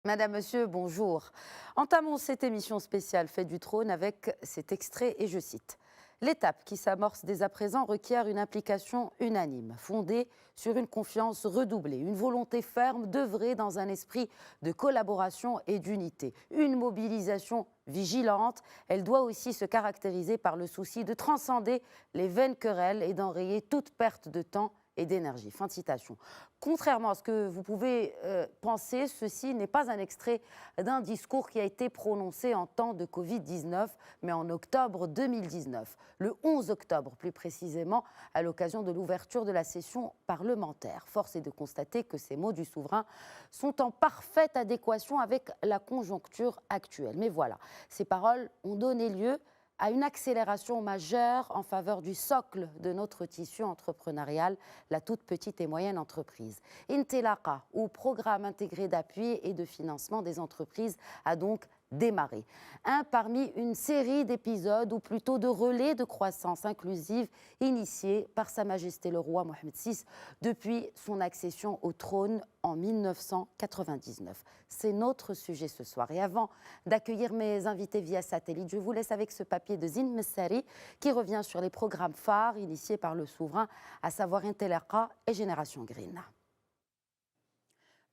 Madame, Monsieur, bonjour. Entamons cette émission spéciale Fait du Trône avec cet extrait et je cite. L'étape qui s'amorce dès à présent requiert une implication unanime, fondée sur une confiance redoublée, une volonté ferme d'œuvrer dans un esprit de collaboration et d'unité, une mobilisation vigilante. Elle doit aussi se caractériser par le souci de transcender les vaines querelles et d'enrayer toute perte de temps et d'énergie. Fin de citation. Contrairement à ce que vous pouvez penser, ceci n'est pas un extrait d'un discours qui a été prononcé en temps de Covid-19, mais en octobre 2019, le 11 octobre plus précisément, à l'occasion de l'ouverture de la session parlementaire. Force est de constater que ces mots du souverain sont en parfaite adéquation avec la conjoncture actuelle. Mais voilà, ces paroles ont donné lieu à une accélération majeure en faveur du socle de notre tissu entrepreneurial, la toute petite et moyenne entreprise. Intelaka, ou programme intégré d'appui et de financement des entreprises, a donc démarré. Un parmi une série d'épisodes, ou plutôt de relais de croissance inclusive, initiés par Sa Majesté le Roi Mohamed VI depuis son accession au trône en 1999. C'est notre sujet ce soir. Et avant d'accueillir mes invités via satellite, je vous laisse avec ce papier de Zine Messari qui revient sur les programmes phares initiés par le souverain, à savoir Intelaka et Génération Green.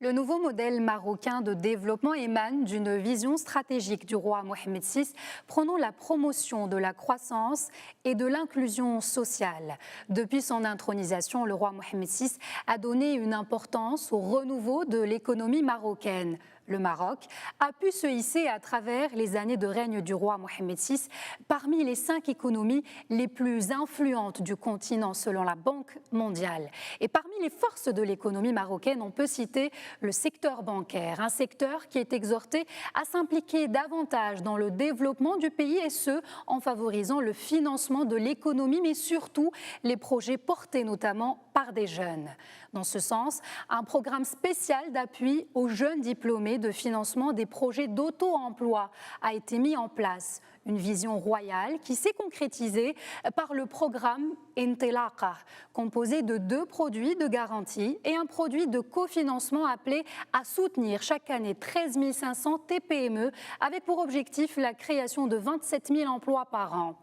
Le nouveau modèle marocain de développement émane d'une vision stratégique du roi Mohamed VI, prônant la promotion de la croissance et de l'inclusion sociale. Depuis son intronisation, le roi Mohamed VI a donné une importance au renouveau de l'économie marocaine. Le Maroc a pu se hisser à travers les années de règne du roi Mohamed VI parmi les 5 économies les plus influentes du continent selon la Banque mondiale. Et parmi les forces de l'économie marocaine, on peut citer le secteur bancaire, un secteur qui est exhorté à s'impliquer davantage dans le développement du pays et ce, en favorisant le financement de l'économie, mais surtout les projets portés notamment par des jeunes. Dans ce sens, un programme spécial d'appui aux jeunes diplômés de financement des projets d'auto-emploi a été mis en place. Une vision royale qui s'est concrétisée par le programme Intelaka, composé de 2 produits de garantie et un produit de cofinancement appelé à soutenir chaque année 13 500 TPME avec pour objectif la création de 27 000 emplois par an.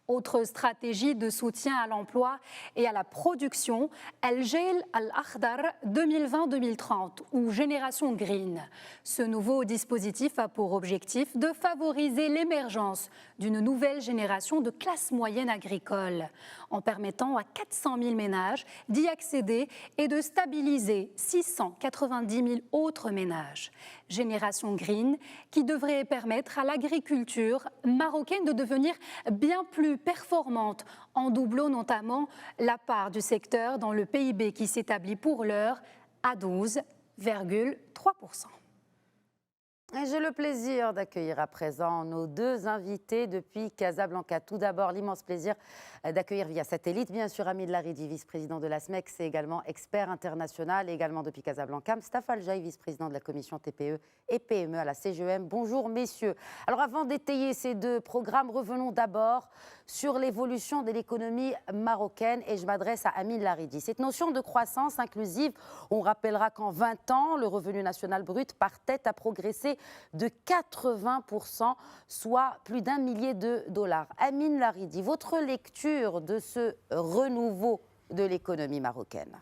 Autre stratégie de soutien à l'emploi et à la production, El Jeel Al-Akhdar 2020-2030 ou Génération Green. Ce nouveau dispositif a pour objectif de favoriser l'émergence d'une nouvelle génération de classe moyenne agricole en permettant à 400 000 ménages d'y accéder et de stabiliser 690 000 autres ménages. Génération Green qui devrait permettre à l'agriculture marocaine de devenir bien plus performante en doublant notamment la part du secteur dans le PIB qui s'établit pour l'heure à 12,3%. J'ai le plaisir d'accueillir à présent nos 2 invités depuis Casablanca. Tout d'abord, l'immense plaisir d'accueillir via satellite, bien sûr, Amine Laridi, vice-président de la SMEX et également expert international, et également depuis Casablanca, Mustafa Al-Jaï, vice-président de la commission TPE et PME à la CGEM. Bonjour, messieurs. Alors, avant d'étayer ces 2 programmes, revenons d'abord sur l'évolution de l'économie marocaine et je m'adresse à Amine Laridi. Cette notion de croissance inclusive, on rappellera qu'en 20 ans, le revenu national brut par tête a progressé de 80%, soit plus d'1 millier de dollars. Amine Laridi, votre lecture de ce renouveau de l'économie marocaine?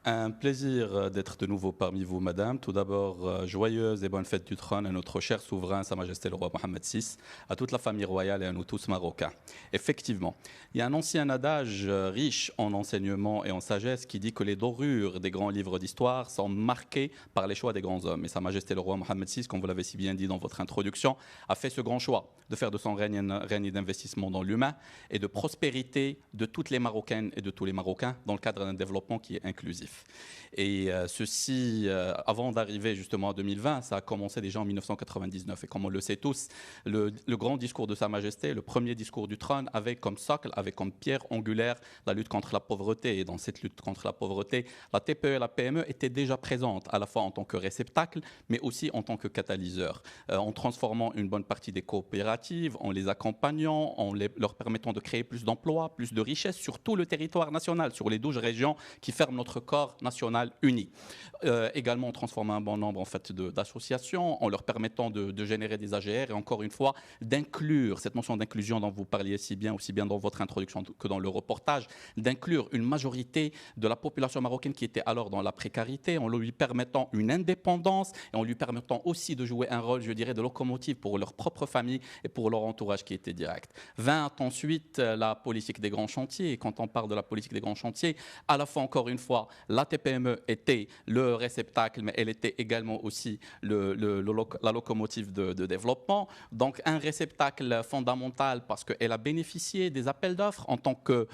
Un plaisir d'être de nouveau parmi vous, madame. Tout d'abord, joyeuse et bonne fête du trône à notre cher souverain, Sa Majesté le roi Mohamed VI, à toute la famille royale et à nous tous marocains. Effectivement, il y a un ancien adage riche en enseignements et en sagesse qui dit que les dorures des grands livres d'histoire sont marquées par les choix des grands hommes. Et Sa Majesté le roi Mohamed VI, comme vous l'avez si bien dit dans votre introduction, a fait ce grand choix de faire de son règne d'investissement dans l'humain et de prospérité de toutes les Marocaines et de tous les Marocains dans le cadre d'un développement qui est inclusif. Et ceci, avant d'arriver justement à 2020, ça a commencé déjà en 1999. Et comme on le sait tous, le grand discours de Sa Majesté, le premier discours du trône, avait comme socle, avait comme pierre angulaire la lutte contre la pauvreté. Et dans cette lutte contre la pauvreté, la TPE et la PME étaient déjà présentes, à la fois en tant que réceptacle, mais aussi en tant que catalyseur, en transformant une bonne partie des coopératives, en les accompagnant, leur permettant de créer plus d'emplois, plus de richesses sur tout le territoire national, sur les 12 régions qui ferment notre corps corps national uni. Également, on transforme un bon nombre en fait, d'associations en leur permettant de générer des AGR et encore une fois d'inclure cette notion d'inclusion dont vous parliez si bien, aussi bien dans votre introduction que dans le reportage, d'inclure une majorité de la population marocaine qui était alors dans la précarité en lui permettant une indépendance et en lui permettant aussi de jouer un rôle, je dirais, de locomotive pour leur propre famille et pour leur entourage qui était direct. Vint ensuite la politique des grands chantiers. Et quand on parle de la politique des grands chantiers, à la fois, encore une fois, la TPME était le réceptacle, mais elle était également aussi la locomotive de développement. Donc, un réceptacle fondamental parce qu'elle a bénéficié des appels d'offres en tant que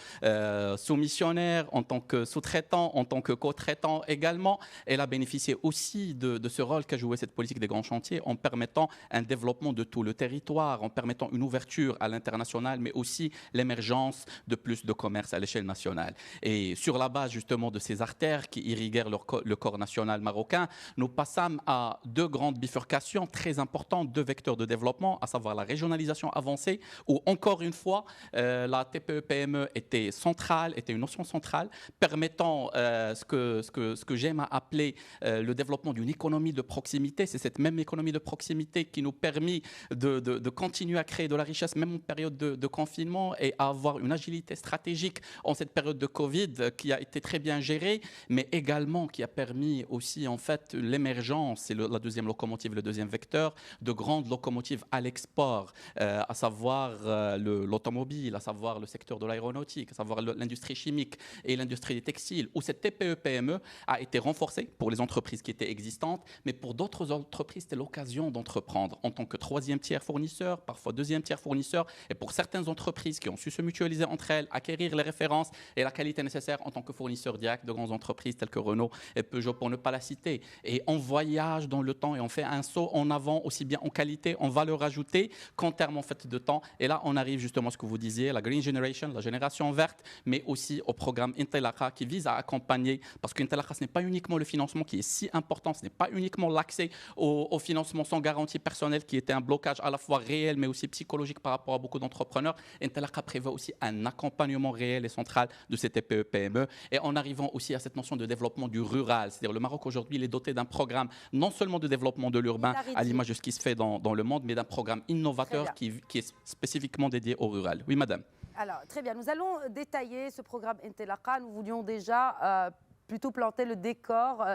soumissionnaire, en tant que sous-traitant, en tant que co-traitant également. Elle a bénéficié aussi de ce rôle qu'a joué cette politique des grands chantiers en permettant un développement de tout le territoire, en permettant une ouverture à l'international, mais aussi l'émergence de plus de commerce à l'échelle nationale. Et sur la base justement de ces artères qui irriguèrent le corps national marocain, nous passâmes à deux grandes bifurcations très importantes, deux vecteurs de développement, à savoir la régionalisation avancée, où encore une fois, la TPE-PME était centrale, était une notion centrale, permettant ce que j'aime à appeler le développement d'une économie de proximité. C'est cette même économie de proximité qui nous permet de continuer à créer de la richesse, même en période de confinement, et à avoir une agilité stratégique en cette période de Covid qui a été très bien gérée, mais également qui a permis aussi en fait l'émergence, c'est la deuxième locomotive, le deuxième vecteur, de grandes locomotives à l'export, à savoir l'automobile, à savoir le secteur de l'aéronautique, à savoir l'industrie chimique et l'industrie des textiles, où cette TPE-PME a été renforcée pour les entreprises qui étaient existantes, mais pour d'autres entreprises, c'était l'occasion d'entreprendre en tant que troisième tiers fournisseur, parfois deuxième tiers fournisseur, et pour certaines entreprises qui ont su se mutualiser entre elles, acquérir les références et la qualité nécessaire en tant que fournisseur direct de grandes entreprises telles que Renault et Peugeot, pour ne pas la citer. Et on voyage dans le temps et on fait un saut en avant aussi bien en qualité, en valeur ajoutée qu'en termes en fait de temps. Et là, on arrive justement à ce que vous disiez, la Green Generation, la génération verte, mais aussi au programme Intelaka qui vise à accompagner, parce qu'Intelaka, ce n'est pas uniquement le financement qui est si important, ce n'est pas uniquement l'accès au financement sans garantie personnelle qui était un blocage à la fois réel mais aussi psychologique par rapport à beaucoup d'entrepreneurs. Intelaka prévoit aussi un accompagnement réel et central de ces TPE-PME et en arrivant aussi à cette notion de développement du rural. C'est-à-dire le Maroc aujourd'hui, il est doté d'un programme non seulement de développement de l'urbain à l'image de ce qui se fait dans le monde, mais d'un programme innovateur qui est spécifiquement dédié au rural. Oui, madame. Alors, très bien. Nous allons détailler ce programme Intelaka. Nous voulions déjà plutôt planter le décor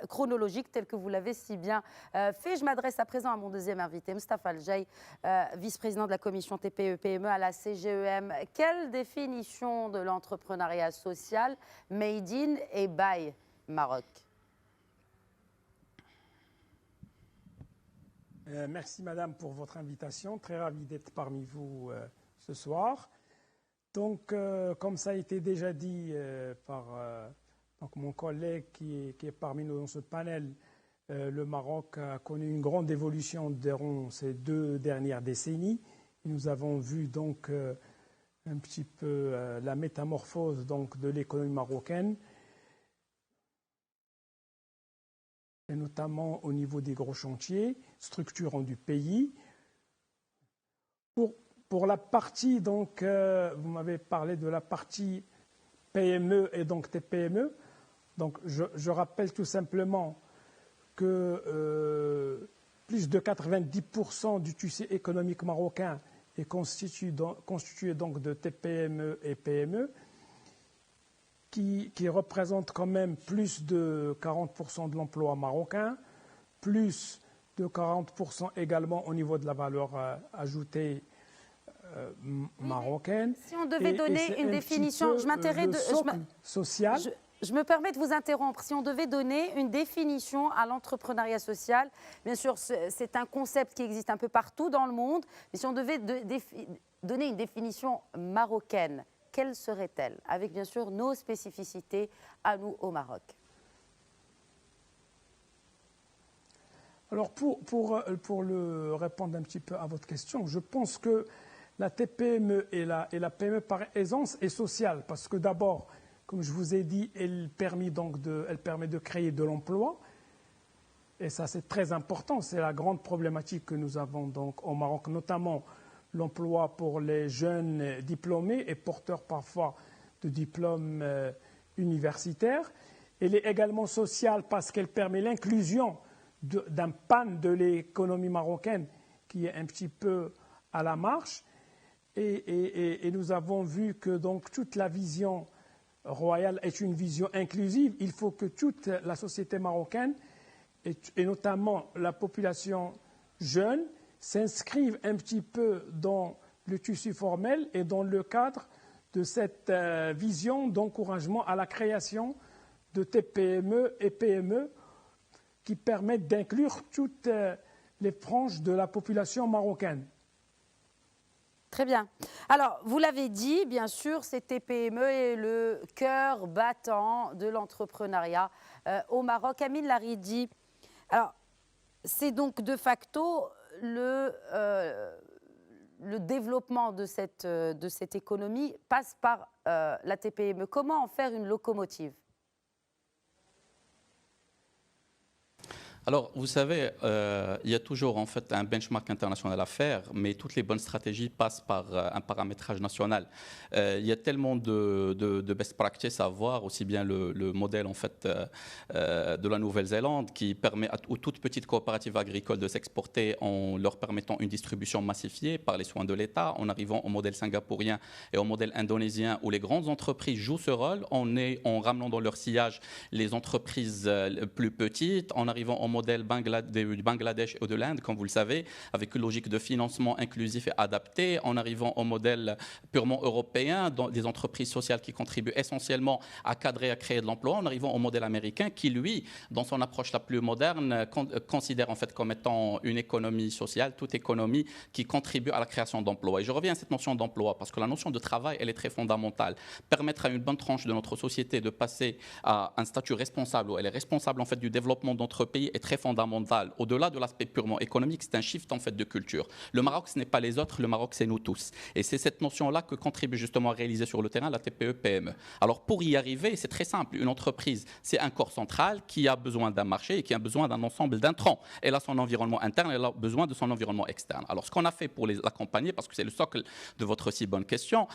chronologique tel que vous l'avez si bien fait. Je m'adresse à présent à mon deuxième invité, Moustapha Al-Jaï, vice-président de la commission TPE-PME à la CGEM. Quelle définition de l'entrepreneuriat social made in et by Maroc? Merci madame pour votre invitation. Très ravi d'être parmi vous ce soir. Donc, comme ça a été déjà dit par donc mon collègue qui est parmi nous dans ce panel, le Maroc a connu une grande évolution durant ces 2 dernières décennies. Et nous avons vu donc un petit peu la métamorphose donc, de l'économie marocaine, et notamment au niveau des gros chantiers structurants du pays. Pour la partie, donc, vous m'avez parlé de la partie PME et donc TPME. Donc, je rappelle tout simplement que plus de 90% du tissu économique marocain est constitué donc de TPME et PME, qui représentent quand même plus de 40% de l'emploi marocain, plus de 40% également au niveau de la valeur ajoutée marocaine. Si on devait donner une définition, je me permets de vous interrompre. Si on devait donner une définition à l'entrepreneuriat social, bien sûr, c'est un concept qui existe un peu partout dans le monde, mais si on devait donner une définition marocaine, quelle serait-elle? Avec bien sûr nos spécificités à nous au Maroc. Alors pour répondre un petit peu à votre question, je pense que la TPME et la PME par aisance est sociale parce que d'abord, comme je vous ai dit, elle permet de créer de l'emploi et ça c'est très important, c'est la grande problématique que nous avons donc au Maroc, notamment l'emploi pour les jeunes diplômés et porteurs parfois de diplômes universitaire. Elle est également sociale parce qu'elle permet l'inclusion d'un pan de l'économie marocaine qui est un petit peu à la marche. Et nous avons vu que donc toute la vision royale est une vision inclusive. Il faut que toute la société marocaine, et notamment la population jeune, s'inscrive un petit peu dans le tissu formel et dans le cadre de cette vision d'encouragement à la création de TPME et PME qui permettent d'inclure toutes les franges de la population marocaine. Très bien. Alors, vous l'avez dit, bien sûr, ces TPME est le cœur battant de l'entrepreneuriat au Maroc. Amine Laridi, alors, c'est donc de facto le développement de cette économie passe par la TPME. Comment en faire une locomotive ? Alors, vous savez, il y a toujours en fait un benchmark international à faire, mais toutes les bonnes stratégies passent par un paramétrage national. Il y a tellement de best practices à voir, aussi bien le modèle en fait de la Nouvelle-Zélande qui permet aux toutes petites coopératives agricoles de s'exporter en leur permettant une distribution massifiée par les soins de l'État, en arrivant au modèle singapourien et au modèle indonésien où les grandes entreprises jouent ce rôle, en ramenant dans leur sillage les entreprises plus petites, en arrivant au modèle du Bangladesh et de l'Inde, comme vous le savez, avec une logique de financement inclusif et adapté, en arrivant au modèle purement européen, dans des entreprises sociales qui contribuent essentiellement à cadrer, à créer de l'emploi, en arrivant au modèle américain qui, lui, dans son approche la plus moderne, considère en fait comme étant une économie sociale, toute économie qui contribue à la création d'emplois. Et je reviens à cette notion d'emploi, parce que la notion de travail, elle est très fondamentale. Permettre à une bonne tranche de notre société de passer à un statut responsable, où elle est responsable en fait du développement de notre pays, est très fondamental. Au-delà de l'aspect purement économique, c'est un shift en fait de culture. Le Maroc, ce n'est pas les autres, le Maroc, c'est nous tous. Et c'est cette notion-là que contribue justement à réaliser sur le terrain la TPE-PME. Alors pour y arriver, c'est très simple. Une entreprise, c'est un corps central qui a besoin d'un marché et qui a besoin d'un ensemble d'intrants. Elle a son environnement interne, elle a besoin de son environnement externe. Alors ce qu'on a fait pour l'accompagner, parce que c'est le socle de votre si bonne question,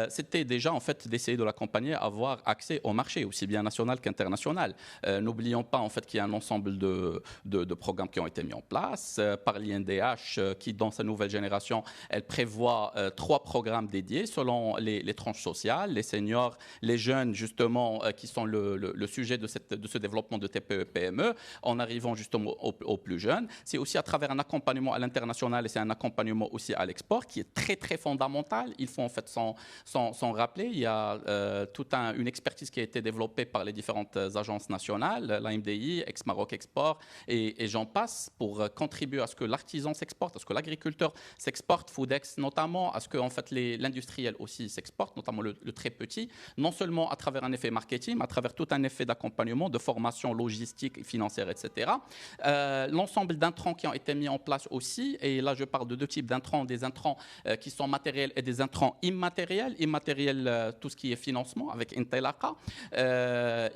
c'était déjà en fait d'essayer de l'accompagner à avoir accès au marché, aussi bien national qu'international. N'oublions pas en fait qu'il y a un ensemble de programmes qui ont été mis en place par l'INDH qui, dans sa nouvelle génération, elle prévoit 3 programmes dédiés selon les tranches sociales, les seniors, les jeunes, justement, qui sont le sujet de ce développement de TPE-PME, en arrivant justement aux plus jeunes. C'est aussi à travers un accompagnement à l'international et c'est un accompagnement aussi à l'export qui est très, très fondamental. Il faut en fait s'en rappeler. Il y a toute une expertise qui a été développée par les différentes agences nationales, l'AMDI, Ex-Maroc Export, et j'en passe pour contribuer à ce que l'artisan s'exporte, à ce que l'agriculteur s'exporte, Foodex notamment, à ce que en fait, l'industriel aussi s'exporte, notamment le très petit, non seulement à travers un effet marketing, mais à travers tout un effet d'accompagnement, de formation logistique, financière, etc. L'ensemble d'intrants qui ont été mis en place aussi, et là je parle de 2 types d'intrants, des intrants qui sont matériels et des intrants immatériels. Immatériel, tout ce qui est financement avec Intelaka,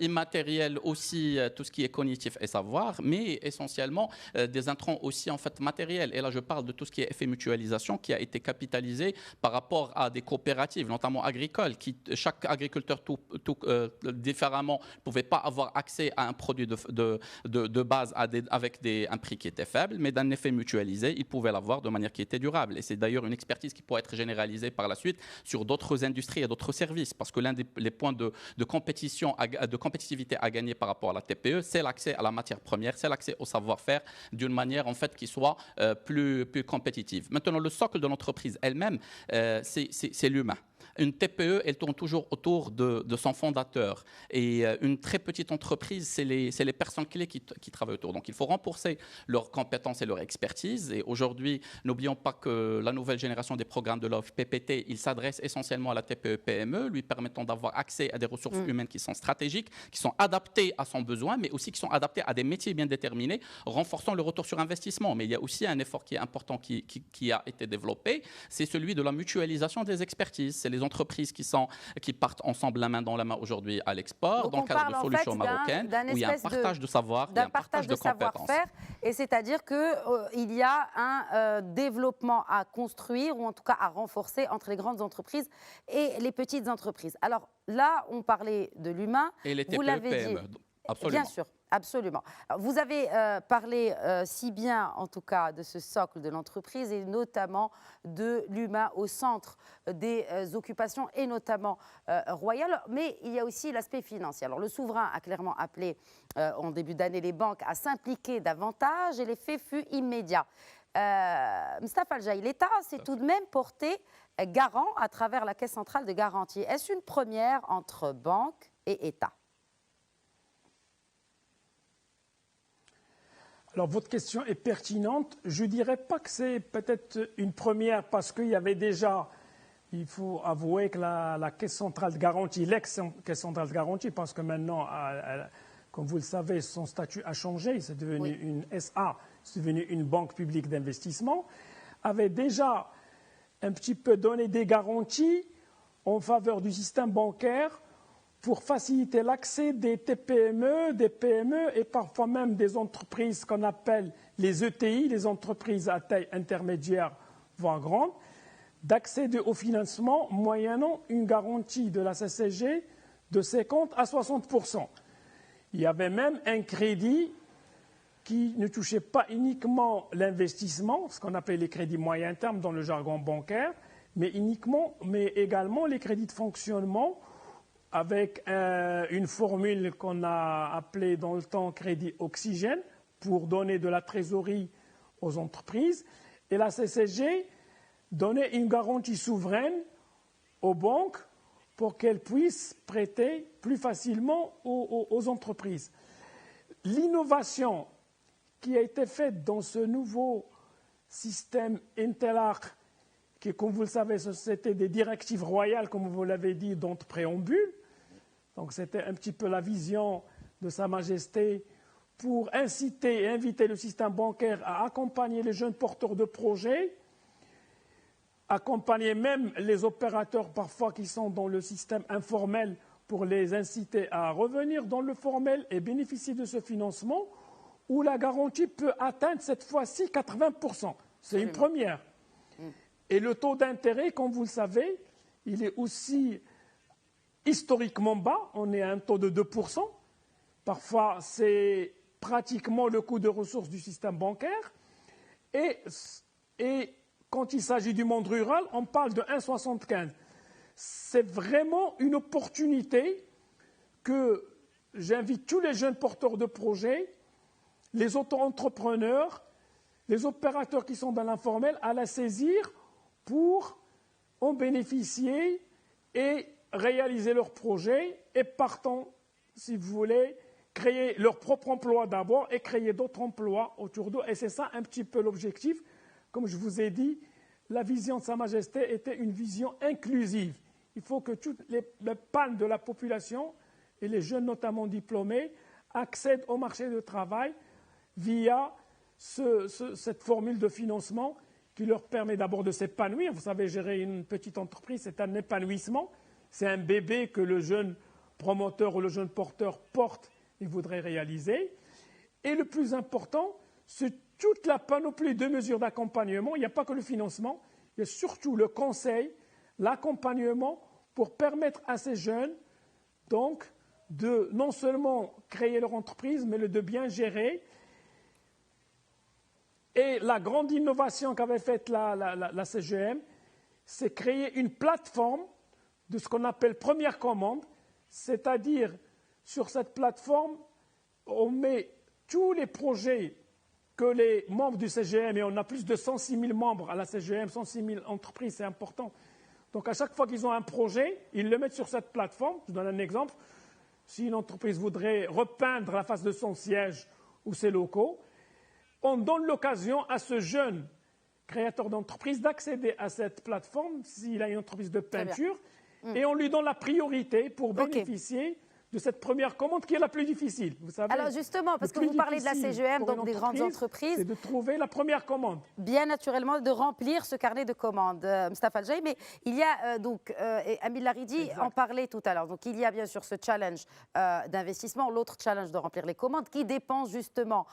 immatériel aussi, tout ce qui est cognitif et savoir, mais essentiellement des intrants aussi en fait matériels. Et là, je parle de tout ce qui est effet mutualisation qui a été capitalisé par rapport à des coopératives, notamment agricoles, qui chaque agriculteur différemment ne pouvait pas avoir accès à un produit de base avec un prix qui était faible, mais d'un effet mutualisé, il pouvait l'avoir de manière qui était durable. Et c'est d'ailleurs une expertise qui pourrait être généralisée par la suite sur d'autres industries et d'autres services, parce que l'un des points de compétitivité à gagner par rapport à la TPE, c'est l'accès à la matière première, c'est l'accès au savoir-faire d'une manière en fait qui soit plus compétitive. Maintenant, le socle de l'entreprise elle-même, c'est l'humain. Une TPE, elle tourne toujours autour de son fondateur. Et une très petite entreprise, c'est les personnes clés qui travaillent autour. Donc, il faut renforcer leurs compétences et leur expertise. Et aujourd'hui, n'oublions pas que la nouvelle génération des programmes de l'OFPPT, il s'adresse essentiellement à la TPE-PME, lui permettant d'avoir accès à des ressources humaines qui sont stratégiques, qui sont adaptées à son besoin, mais aussi qui sont adaptées à des métiers bien déterminés, renforçant le retour sur investissement. Mais il y a aussi un effort qui est important qui a été développé, c'est celui de la mutualisation des expertises. C'est les entreprises qui partent ensemble la main dans la main aujourd'hui à l'export, Donc dans le on cadre parle de en solutions fait marocaines, où il y a un partage de savoir, il y a un partage de compétences. savoir-faire, et c'est-à-dire qu'il y a un développement à construire, ou en tout cas à renforcer entre les grandes entreprises et les petites entreprises. Alors là, on parlait de l'humain. Et les Vous TPE, l'avez dit. PME, absolument. Bien sûr, absolument. Alors, vous avez parlé si bien, en tout cas, de ce socle de l'entreprise et notamment de l'humain au centre des occupations et notamment royales. Mais il y a aussi l'aspect financier. Alors, le souverain a clairement appelé en début d'année les banques à s'impliquer davantage et l'effet fut immédiat. Mustapha Al-Jaï, l'État s'est tout de même porté garant à travers la Caisse centrale de garantie. Est-ce une première entre banques et État? Alors, votre question est pertinente. Je ne dirais pas que c'est peut-être une première parce qu'il y avait déjà, il faut avouer que la Caisse centrale de garantie, l'ex-Caisse centrale de garantie, parce que maintenant, comme vous le savez, son statut a changé, c'est devenu une SA, c'est devenu une banque publique d'investissement, avait déjà un petit peu donné des garanties en faveur du système bancaire pour faciliter l'accès des TPME, des PME et parfois même des entreprises qu'on appelle les ETI, les entreprises à taille intermédiaire, voire grande, d'accéder au financement moyennant une garantie de la CCG de 50 à 60%. Il y avait même un crédit qui ne touchait pas uniquement l'investissement, ce qu'on appelle les crédits moyen terme dans le jargon bancaire, mais également les crédits de fonctionnement, avec une formule qu'on a appelée dans le temps crédit oxygène pour donner de la trésorerie aux entreprises. Et la CCG donnait une garantie souveraine aux banques pour qu'elles puissent prêter plus facilement aux entreprises. L'innovation qui a été faite dans ce nouveau système Intelarc, qui, comme vous le savez, c'était des directives royales, comme vous l'avez dit, dans le préambule. Donc c'était un petit peu la vision de Sa Majesté pour inciter et inviter le système bancaire à accompagner les jeunes porteurs de projets, accompagner même les opérateurs parfois qui sont dans le système informel pour les inciter à revenir dans le formel et bénéficier de ce financement, où la garantie peut atteindre cette fois-ci 80%. C'est une première. Et le taux d'intérêt, comme vous le savez, il est aussi historiquement bas. On est à un taux de 2%. Parfois, c'est pratiquement le coût de ressources du système bancaire. Et quand il s'agit du monde rural, on parle de 1,75. C'est vraiment une opportunité que j'invite tous les jeunes porteurs de projets, les auto-entrepreneurs, les opérateurs qui sont dans l'informel à la saisir pour en bénéficier et réaliser leurs projets et partant, si vous voulez, créer leur propre emploi d'abord et créer d'autres emplois autour d'eux. Et c'est ça un petit peu l'objectif. Comme je vous ai dit, la vision de Sa Majesté était une vision inclusive. Il faut que toutes les pans de la population, et les jeunes notamment diplômés, accèdent au marché du travail via cette formule de financement qui leur permet d'abord de s'épanouir. Vous savez, gérer une petite entreprise, c'est un épanouissement. C'est un bébé que le jeune promoteur ou le jeune porteur porte et voudrait réaliser. Et le plus important, c'est toute la panoplie de mesures d'accompagnement. Il n'y a pas que le financement, il y a surtout le conseil, l'accompagnement pour permettre à ces jeunes donc de non seulement créer leur entreprise, mais de bien gérer. Et la grande innovation qu'avait faite la CGM, c'est créer une plateforme de ce qu'on appelle première commande, c'est-à-dire sur cette plateforme, on met tous les projets que les membres du CGM, et on a plus de 106 000 membres à la CGM, 106 000 entreprises, c'est important. Donc à chaque fois qu'ils ont un projet, ils le mettent sur cette plateforme. Je donne un exemple. Si une entreprise voudrait repeindre la face de son siège ou ses locaux, on donne l'occasion à ce jeune créateur d'entreprise d'accéder à cette plateforme s'il a une entreprise de peinture et on lui donne la priorité pour bénéficier de cette première commande qui est la plus difficile. Vous savez, alors justement, parce que vous parlez de la CGM, donc des grandes entreprises, c'est de trouver la première commande. Bien naturellement, de remplir ce carnet de commandes, Moustapha Al-Jaï. Mais il y a et Amine Laridi en parlait tout à l'heure. Donc il y a bien sûr ce challenge d'investissement, l'autre challenge de remplir les commandes, qui dépend justement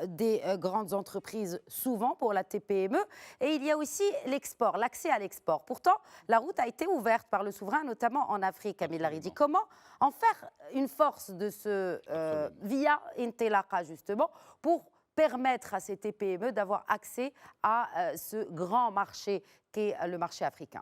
des grandes entreprises, souvent pour la TPME. Et il y a aussi l'export, l'accès à l'export. Pourtant, la route a été ouverte par le souverain, notamment en Afrique, Amine Laridi. Comment en faire une force de ce via Intelaqa, justement, pour permettre à ces TPME d'avoir accès à ce grand marché qu'est le marché africain?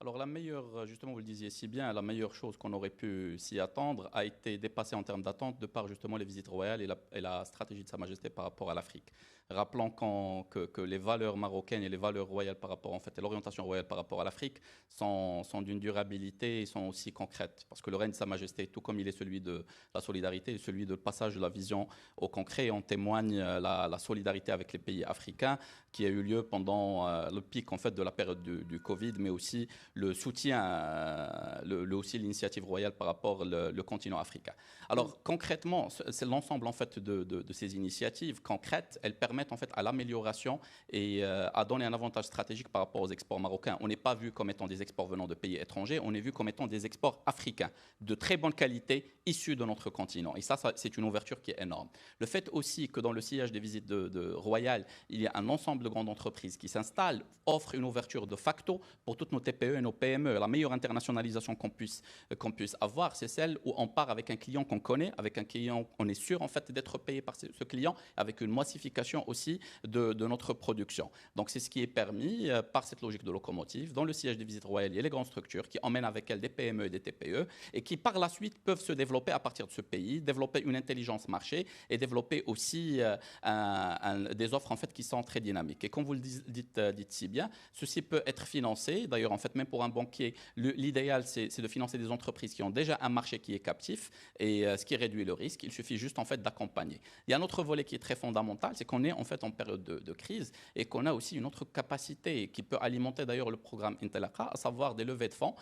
Alors la meilleure, justement vous le disiez si bien, la meilleure chose qu'on aurait pu s'y attendre a été dépassée en termes d'attente de par justement les visites royales et la stratégie de Sa Majesté par rapport à l'Afrique. Rappelons que les valeurs marocaines et les valeurs royales par rapport, en fait, et l'orientation royale par rapport à l'Afrique sont d'une durabilité et sont aussi concrètes. Parce que le règne de Sa Majesté, tout comme il est celui de la solidarité et celui de passage de la vision au concret, en témoigne la solidarité avec les pays africains qui a eu lieu pendant le pic en fait, de la période du Covid, mais aussi le soutien, aussi l'initiative royale par rapport au continent africain. Alors concrètement, c'est l'ensemble en fait de ces initiatives concrètes, elles permettent en fait à l'amélioration et à donner un avantage stratégique par rapport aux exports marocains. On n'est pas vu comme étant des exports venant de pays étrangers, on est vu comme étant des exports africains de très bonne qualité issus de notre continent. Et ça c'est une ouverture qui est énorme. Le fait aussi que dans le sillage des visites de royales, il y a un ensemble de grandes entreprises qui s'installent, offre une ouverture de facto pour toutes nos TPE et nos PME. La meilleure internationalisation qu'on puisse avoir, c'est celle où on part avec un client qu'on connaît, avec un client, on est sûr en fait d'être payé par ce client, avec une massification aussi de notre production. Donc c'est ce qui est permis par cette logique de locomotive. Dans le siège des visites royales, il y a les grandes structures qui emmènent avec elles des PME et des TPE et qui par la suite peuvent se développer à partir de ce pays, développer une intelligence marché et développer aussi des offres en fait qui sont très dynamiques. Et comme vous le dites si bien, ceci peut être financé. D'ailleurs, en fait, même pour un banquier, l'idéal, c'est de financer des entreprises qui ont déjà un marché qui est captif et ce qui réduit le risque. Il suffit juste en fait d'accompagner. Il y a un autre volet qui est très fondamental, c'est qu'on est en fait en période de crise et qu'on a aussi une autre capacité qui peut alimenter d'ailleurs le programme Intelaqa, à savoir des levées de fonds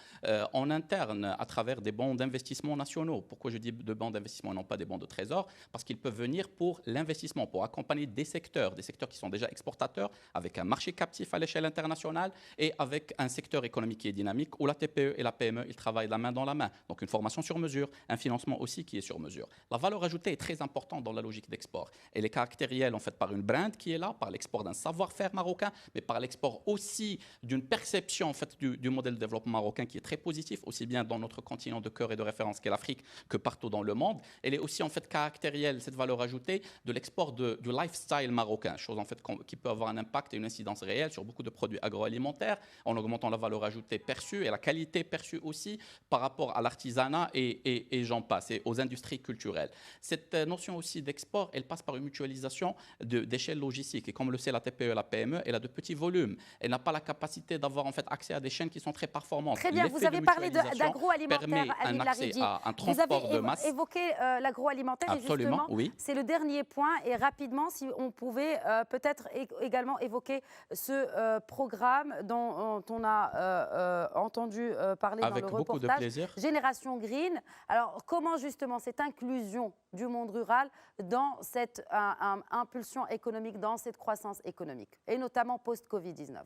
en interne à travers des bons d'investissement nationaux. Pourquoi je dis de bons d'investissement et non pas des bons de trésor? Parce qu'ils peuvent venir pour l'investissement, pour accompagner des secteurs qui sont déjà exportateurs, avec un marché captif à l'échelle internationale et avec un secteur économique qui est dynamique où la TPE et la PME, ils travaillent la main dans la main. Donc une formation sur mesure, un financement aussi qui est sur mesure. La valeur ajoutée est très importante dans la logique d'export. Elle est caractérielle en fait par une brand qui est là, par l'export d'un savoir-faire marocain, mais par l'export aussi d'une perception en fait du modèle de développement marocain qui est très positif, aussi bien dans notre continent de cœur et de référence qu'est l'Afrique que partout dans le monde. Elle est aussi en fait caractérielle, cette valeur ajoutée, de l'export du lifestyle marocain, chose en fait qui peut avoir un impact et une incidence réelle sur beaucoup de produits agroalimentaires, en augmentant la valeur ajoutée perçue et la qualité perçue aussi par rapport à l'artisanat et j'en passe, et aux industries culturelles. Cette notion aussi d'export, elle passe par une mutualisation d'échelle logistique. Et comme le sait la TPE et la PME, elle a de petits volumes. Elle n'a pas la capacité d'avoir en fait accès à des chaînes qui sont très performantes. Très bien, vous avez parlé d'agroalimentaire, Amine Laridi. Vous avez évoqué l'agroalimentaire et justement, oui. C'est le dernier point. Et rapidement, si on pouvait peut-être également évoquer ce programme dont on a entendu parler avec dans le beaucoup reportage, de plaisir. Génération Green. Alors, comment justement cette inclusion du monde rural dans cette impulsion économique, dans cette croissance économique, et notamment post-Covid-19?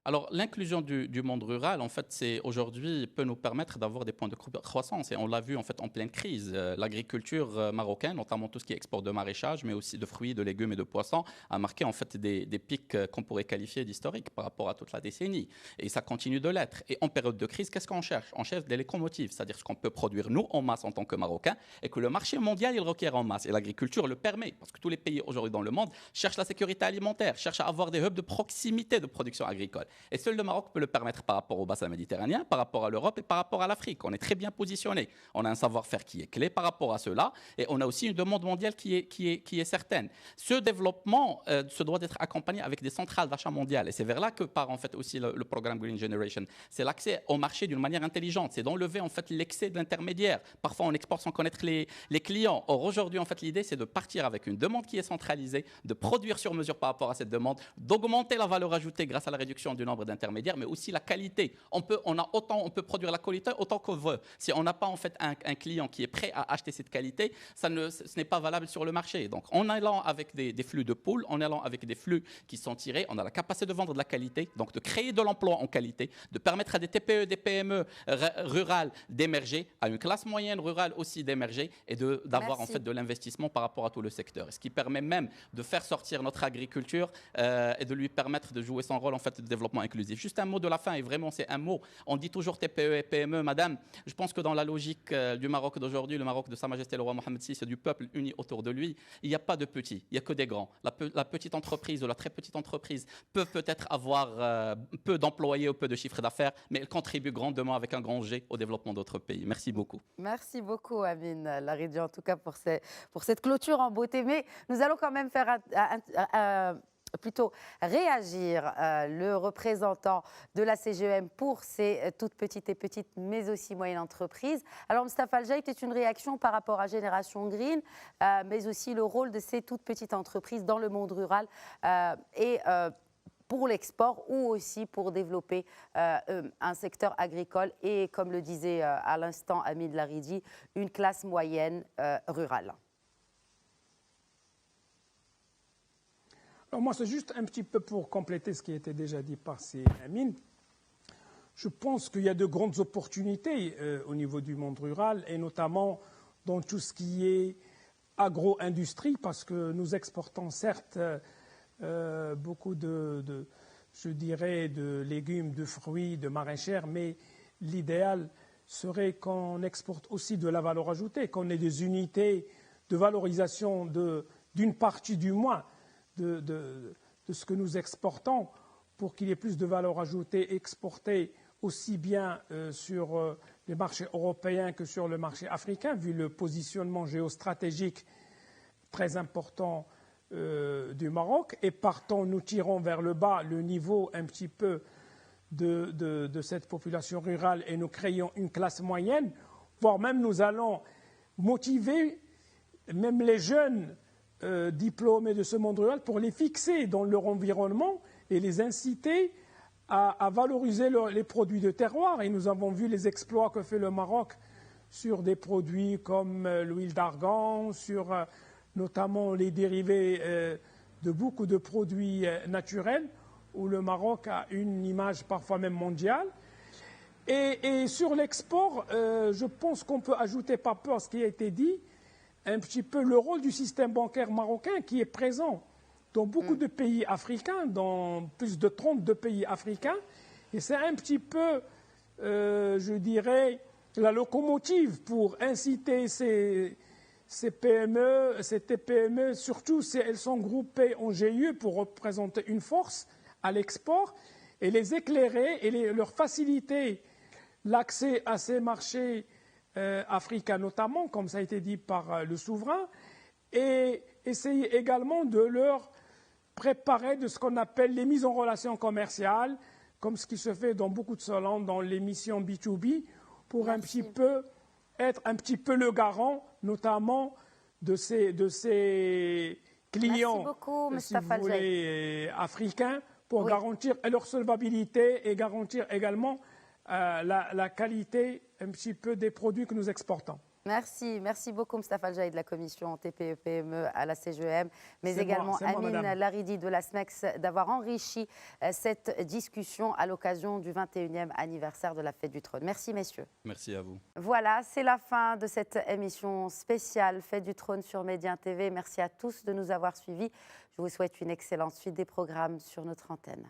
Alors l'inclusion du monde rural, en fait, c'est aujourd'hui peut nous permettre d'avoir des points de croissance. Et on l'a vu en fait en pleine crise. L'agriculture marocaine, notamment tout ce qui est export de maraîchage, mais aussi de fruits, de légumes et de poissons, a marqué en fait des pics qu'on pourrait qualifier d'historiques par rapport à toute la décennie. Et ça continue de l'être. Et en période de crise, qu'est-ce qu'on cherche? On cherche des locomotives, c'est-à-dire ce qu'on peut produire nous en masse en tant que Marocains, et que le marché mondial il requiert en masse. Et l'agriculture le permet, parce que tous les pays aujourd'hui dans le monde cherchent la sécurité alimentaire, cherchent à avoir des hubs de proximité de production agricole. Et seul le Maroc peut le permettre par rapport au bassin méditerranéen, par rapport à l'Europe et par rapport à l'Afrique. On est très bien positionné. On a un savoir-faire qui est clé par rapport à cela et on a aussi une demande mondiale qui est certaine. Ce développement se doit d'être accompagné avec des centrales d'achat mondiales et c'est vers là que part en fait aussi le programme Green Generation. C'est l'accès au marché d'une manière intelligente. C'est d'enlever en fait l'excès de l'intermédiaire. Parfois on exporte sans connaître les clients. Or aujourd'hui en fait l'idée c'est de partir avec une demande qui est centralisée, de produire sur mesure par rapport à cette demande, d'augmenter la valeur ajoutée grâce à la réduction du nombre d'intermédiaires, mais aussi la qualité. On peut produire la qualité autant qu'on veut. Si on n'a pas en fait un client qui est prêt à acheter cette qualité, ce n'est pas valable sur le marché. Donc, en allant avec des flux de pool, en allant avec des flux qui sont tirés, on a la capacité de vendre de la qualité, donc de créer de l'emploi en qualité, de permettre à des TPE, des PME rurales d'émerger, à une classe moyenne rurale aussi d'émerger et d'avoir en fait de l'investissement par rapport à tout le secteur. Ce qui permet même de faire sortir notre agriculture et de lui permettre de jouer son rôle en fait de développement inclusif. Juste un mot de la fin, et vraiment c'est un mot. On dit toujours TPE et PME, madame. Je pense que dans la logique du Maroc d'aujourd'hui, le Maroc de Sa Majesté le roi Mohammed VI, du peuple uni autour de lui, il n'y a pas de petits, il n'y a que des grands. La petite entreprise ou la très petite entreprise peut-être avoir peu d'employés ou peu de chiffre d'affaires, mais elle contribue grandement avec un grand G au développement d'autres pays. Merci beaucoup. Merci beaucoup, Amine Laridi, en tout cas pour cette clôture en beauté. Mais nous allons quand même faire plutôt réagir le représentant de la CGEM pour ces toutes petites et petites, mais aussi moyennes entreprises. Alors, Moustapha Al-Jaït, c'est une réaction par rapport à Génération Green, mais aussi le rôle de ces toutes petites entreprises dans le monde rural pour l'export ou aussi pour développer un secteur agricole et, comme le disait à l'instant Amine Laridi, une classe moyenne rurale. Alors moi, c'est juste un petit peu pour compléter ce qui a été déjà dit par Amine. Je pense qu'il y a de grandes opportunités au niveau du monde rural et notamment dans tout ce qui est agro-industrie parce que nous exportons certes beaucoup je dirais, de légumes, de fruits, de maraîchères, mais l'idéal serait qu'on exporte aussi de la valeur ajoutée, qu'on ait des unités de valorisation d'une partie du moins de ce que nous exportons pour qu'il y ait plus de valeur ajoutée exportée aussi bien sur les marchés européens que sur le marché africain, vu le positionnement géostratégique très important du Maroc. Et partant, nous tirons vers le bas le niveau un petit peu de cette population rurale et nous créons une classe moyenne, voire même nous allons motiver même les jeunes diplômés de ce monde rural pour les fixer dans leur environnement et les inciter à valoriser les produits de terroir. Et nous avons vu les exploits que fait le Maroc sur des produits comme l'huile d'argan, sur notamment les dérivés de beaucoup de produits naturels, où le Maroc a une image parfois même mondiale. Et sur l'export, je pense qu'on peut ajouter, par peur à ce qui a été dit, un petit peu le rôle du système bancaire marocain qui est présent dans beaucoup de pays africains, dans plus de 32 pays africains. Et c'est un petit peu, je dirais, la locomotive pour inciter ces PME, ces TPME, surtout si elles sont groupées en GIE pour représenter une force à l'export, et les éclairer et leur faciliter l'accès à ces marchés africains notamment, comme ça a été dit par le souverain, et essayer également de leur préparer de ce qu'on appelle les mises en relation commerciales, comme ce qui se fait dans beaucoup de salons, dans les missions B2B, pour un petit peu être un petit peu le garant, notamment de ces clients, si vous voulez, africains, pour garantir leur solvabilité et garantir également la qualité un petit peu des produits que nous exportons. Merci beaucoup Moustapha Al-Jaït de la commission TPE-PME à la CGEM, mais également Amine Laridi de la SMEX d'avoir enrichi cette discussion à l'occasion du 21e anniversaire de la Fête du Trône. Merci messieurs. Merci à vous. Voilà, c'est la fin de cette émission spéciale Fête du Trône sur Médien TV. Merci à tous de nous avoir suivis. Je vous souhaite une excellente suite des programmes sur notre antenne.